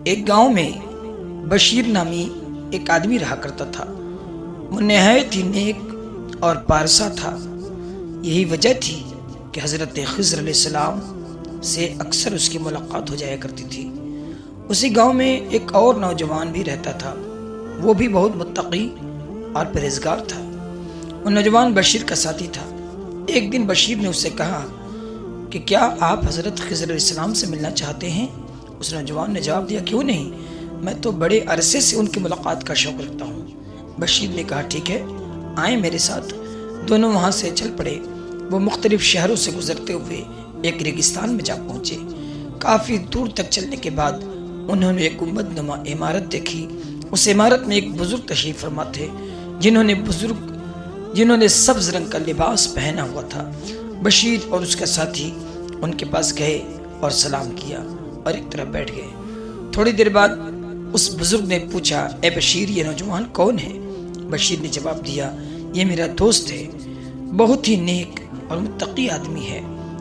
ایک گاؤں میں بشیر نامی ایک آدمی رہا کرتا تھا۔ وہ نہایت ہی نیک اور پارسا تھا۔ یہی وجہ تھی کہ حضرت خضر علیہ السلام سے اکثر اس کی ملاقات ہو جایا کرتی تھی۔ اسی گاؤں میں ایک اور نوجوان بھی رہتا تھا، وہ بھی بہت متقی اور پرہیزگار تھا۔ وہ نوجوان بشیر کا ساتھی تھا۔ ایک دن بشیر نے اس سے کہا کہ کیا آپ حضرت خضر علیہ السلام سے ملنا چاہتے ہیں؟ اس نوجوان نے جواب دیا، کیوں نہیں، میں تو بڑے عرصے سے ان کی ملاقات کا شوق رکھتا ہوں۔ بشیر نے کہا، ٹھیک ہے، آئیں میرے ساتھ۔ دونوں وہاں سے چل پڑے۔ وہ مختلف شہروں سے گزرتے ہوئے ایک ریگستان میں جا پہنچے۔ کافی دور تک چلنے کے بعد انہوں نے ایک گنبد نما عمارت دیکھی۔ اس عمارت میں ایک بزرگ تشریف فرما تھے جنہوں نے سبز رنگ کا لباس پہنا ہوا تھا۔ بشیر اور اس کا ساتھی ان کے پاس گئے اور سلام کیا اور ایک طرف بیٹھ گئے۔ تھوڑی دیر بعد اس بزرگ نے پوچھا، اے بشیر، یہ نوجوان کون ہے؟ بشیر نے جواب دیا، یہ میرا دوست ہے، بہت ہی نیک اور متقی آدمی ہے،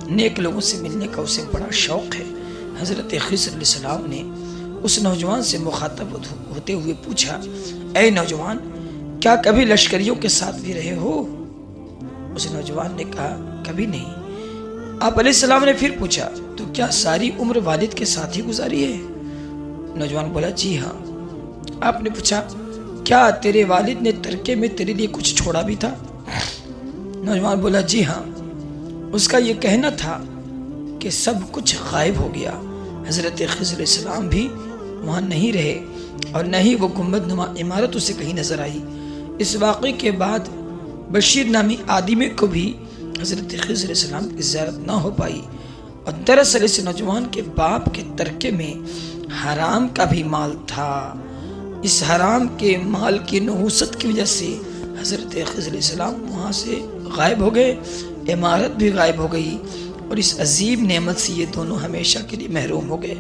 نیک لوگوں سے ملنے کا اسے بڑا شوق ہے۔ حضرت خضر علیہ السلام نے اس نوجوان سے مخاطب ہوتے ہوئے پوچھا، اے نوجوان، کیا کبھی لشکریوں کے ساتھ بھی رہے ہو؟ اس نوجوان نے کہا، کبھی نہیں۔ آپ علیہ السلام نے پھر پوچھا، تو کیا ساری عمر والد کے ساتھ ہی گزاری ہے؟ نوجوان بولا، جی ہاں۔ آپ نے پوچھا، کیا تیرے والد نے ترکے میں تیرے لیے کچھ چھوڑا بھی تھا؟ نوجوان بولا، جی ہاں، اس کا یہ کہنا تھا کہ سب کچھ غائب ہو گیا۔ حضرت خضر علیہ السلام بھی وہاں نہیں رہے اور نہ ہی وہ گنبد نما عمارت اسے کہیں نظر آئی۔ اس واقعے کے بعد بشیر نامی آدمی کو بھی حضرت خضر علیہ السلام کی زیارت نہ ہو پائی، اور دراصل اس نوجوان کے باپ کے ترکے میں حرام کا بھی مال تھا۔ اس حرام کے مال کی نحوست کی وجہ سے حضرت خضر علیہ السلام وہاں سے غائب ہو گئے، عمارت بھی غائب ہو گئی، اور اس عظیم نعمت سے یہ دونوں ہمیشہ کے لیے محروم ہو گئے۔